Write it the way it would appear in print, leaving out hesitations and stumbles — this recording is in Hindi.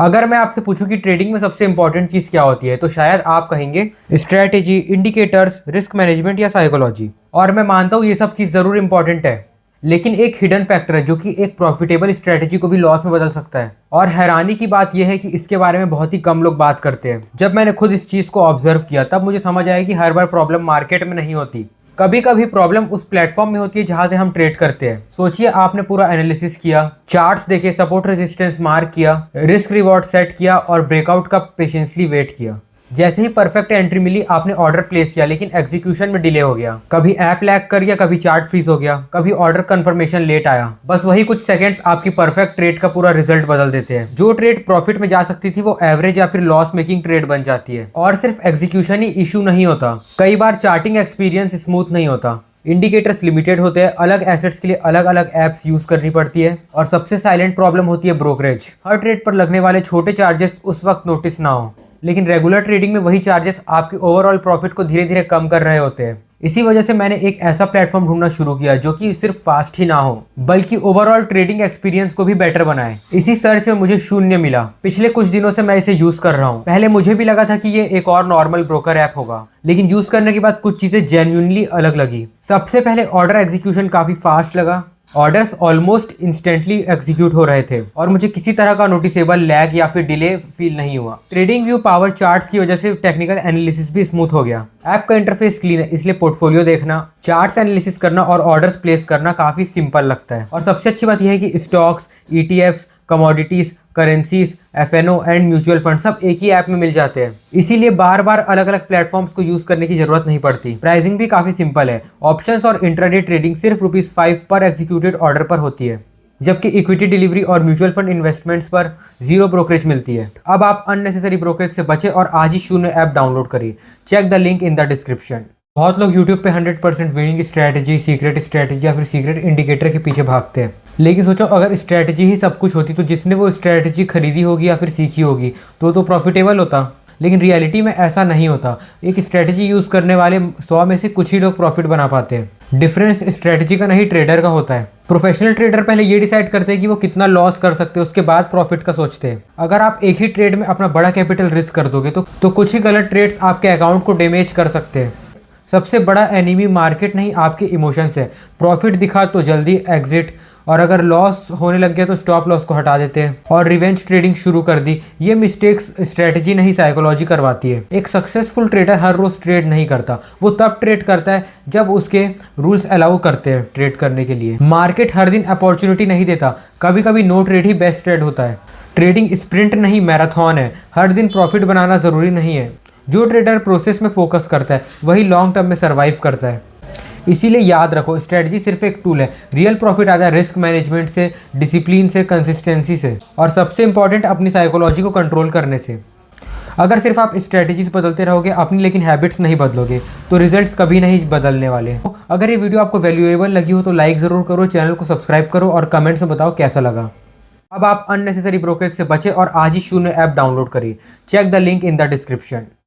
अगर मैं आपसे पूछूं कि ट्रेडिंग में सबसे इंपॉर्टेंट चीज़ क्या होती है तो शायद आप कहेंगे स्ट्रैटेजी, इंडिकेटर्स, रिस्क मैनेजमेंट या साइकोलॉजी। और मैं मानता हूँ ये सब चीज़ ज़रूर इंपॉर्टेंट है, लेकिन एक हिडन फैक्टर है जो कि एक प्रॉफिटेबल स्ट्रैटेजी को भी लॉस में बदल सकता है। और हैरानी की बात यह है कि इसके बारे में बहुत ही कम लोग बात करते हैं। जब मैंने खुद इस चीज़ को ऑब्जर्व किया तब मुझे समझ आया कि हर बार प्रॉब्लम मार्केट में नहीं होती, कभी कभी प्रॉब्लम उस प्लेटफॉर्म में होती है जहां से हम ट्रेड करते हैं। सोचिए आपने पूरा एनालिसिस किया, चार्ट्स देखे, सपोर्ट रेजिस्टेंस मार्क किया, रिस्क रिवॉर्ड सेट किया और ब्रेकआउट का पेशेंसली वेट किया। जैसे ही परफेक्ट एंट्री मिली आपने ऑर्डर प्लेस किया, लेकिन एग्जीक्यूशन में डिले हो गया। कभी ऐप लैग कर गया, कभी चार्ट फ्रीज हो गया, कभी ऑर्डर कंफर्मेशन लेट आया। बस वही कुछ सेकंड्स आपकी परफेक्ट ट्रेड का पूरा रिजल्ट बदल देते हैं। जो ट्रेड प्रॉफिट में जा सकती थी वो एवरेज या फिर लॉस मेकिंग ट्रेड बन जाती है। और सिर्फ एग्जीक्यूशन ही इशू नहीं होता, कई बार चार्टिंग एक्सपीरियंस स्मूथ नहीं होता, इंडिकेटर्स लिमिटेड होते हैं, अलग एसेट्स के लिए अलग अलग एप्स यूज करनी पड़ती है, और सबसे साइलेंट प्रॉब्लम होती है ब्रोकरेज। हर ट्रेड पर लगने वाले छोटे चार्जेस उस वक्त नोटिस ना हो, लेकिन रेगुलर ट्रेडिंग में वही चार्जेस आपके ओवरऑल प्रॉफिट को धीरे धीरे कम कर रहे होते हैं। इसी वजह से मैंने एक ऐसा प्लेटफॉर्म ढूंढना शुरू किया जो कि सिर्फ फास्ट ही ना हो बल्कि ओवरऑल ट्रेडिंग एक्सपीरियंस को भी बेटर बनाए। इसी सर्च में मुझे शून्य मिला। पिछले कुछ दिनों से मैं इसे यूज कर रहा हूँ। पहले मुझे भी लगा था कि ये एक और नॉर्मल ब्रोकर ऐप होगा, लेकिन यूज करने के बाद कुछ चीजें जेन्युइनली अलग लगी। सबसे पहले ऑर्डर एग्जीक्यूशन काफी फास्ट लगा। ऑर्डर्स ऑलमोस्ट इंस्टेंटली एग्जीक्यूट हो रहे थे और मुझे किसी तरह का नोटिसेबल लैग या फिर डिले फील नहीं हुआ। ट्रेडिंग व्यू पावर चार्ट्स की वजह से टेक्निकल एनालिसिस भी स्मूथ हो गया। ऐप का इंटरफेस क्लीन है, इसलिए पोर्टफोलियो देखना, चार्ट्स एनालिसिस करना और ऑर्डर्स प्लेस करना काफी सिंपल लगता है। और सबसे अच्छी बात यह है कि stocks, ETFs, commodities, currencies, F and O and mutual fund सब एक ही ऐप में मिल जाते हैं, इसीलिए बार बार अलग अलग प्लेटफॉर्म्स को यूज करने की जरूरत नहीं पड़ती। प्राइसिंग भी काफी सिंपल है। ऑप्शंस और इंट्राडे ट्रेडिंग सिर्फ ₹5 पर एग्जीक्यूटेड ऑर्डर पर होती है, जबकि इक्विटी डिलीवरी और म्यूचुअल फंड इन्वेस्टमेंट्स पर 0 ब्रोकरेज मिलती है। अब आप अननेसेसरी ब्रोकरेज से बचे और आज ही शून्य ऐप डाउनलोड करिए। Check the link in the description. बहुत लोग YouTube पे 100% विनिंग स्ट्रैटेजी, सीक्रेट स्ट्रैटेजी या फिर सीक्रेट इंडिकेटर के पीछे भागते हैं, लेकिन सोचो अगर स्ट्रैटेजी ही सब कुछ होती तो जिसने वो स्ट्रैटेजी खरीदी होगी या फिर सीखी होगी तो प्रॉफिटेबल होता। लेकिन रियलिटी में ऐसा नहीं होता। एक स्ट्रैटेजी यूज करने वाले 100 में से कुछ ही लोग प्रॉफिट बना पाते हैं। डिफरेंस स्ट्रैटेजी का नहीं, ट्रेडर का होता है। प्रोफेशनल ट्रेडर पहले ये डिसाइड करते हैं कि वो कितना लॉस कर सकते हैं, उसके बाद प्रॉफिट का सोचते हैं। अगर आप एक ही ट्रेड में अपना बड़ा कैपिटल रिस्क कर दोगे तो कुछ ही गलत ट्रेड्स आपके अकाउंट को डैमेज कर सकते हैं। सबसे बड़ा एनिमी मार्केट नहीं, आपके इमोशंस है। प्रॉफिट दिखा तो जल्दी एग्जिट, और अगर लॉस होने लग गया तो स्टॉप लॉस को हटा देते हैं और रिवेंज ट्रेडिंग शुरू कर दी। ये मिस्टेक्स स्ट्रेटजी नहीं, साइकोलॉजी करवाती है। एक सक्सेसफुल ट्रेडर हर रोज ट्रेड नहीं करता, वो तब ट्रेड करता है जब उसके रूल्स अलाउ करते हैं ट्रेड करने के लिए। मार्केट हर दिन अपॉर्चुनिटी नहीं देता, कभी कभी नो ट्रेड ही बेस्ट ट्रेड होता है। ट्रेडिंग स्प्रिंट नहीं, मैराथन है। हर दिन प्रॉफिट बनाना जरूरी नहीं है। जो ट्रेडर प्रोसेस में फोकस करता है वही लॉन्ग टर्म में सर्वाइव करता है। इसीलिए याद रखो, स्ट्रेटजी सिर्फ एक टूल है। रियल प्रॉफिट आता है रिस्क मैनेजमेंट से, डिसिप्लिन से, कंसिस्टेंसी से, और सबसे इंपॉर्टेंट अपनी साइकोलॉजी को कंट्रोल करने से। अगर सिर्फ आप स्ट्रेटजीज बदलते रहोगे अपनी लेकिन हैबिट्स नहीं बदलोगे तो रिजल्ट्स कभी नहीं बदलने वाले। अगर ये वीडियो आपको वैल्यूएबल लगी हो तो लाइक ज़रूर करो, चैनल को सब्सक्राइब करो और कमेंट्स में बताओ कैसा लगा। अब आप अननेसेसरी ब्रोकरेज से बचे और आज ही शून्य ऐप डाउनलोड करिए। Check the link in the description.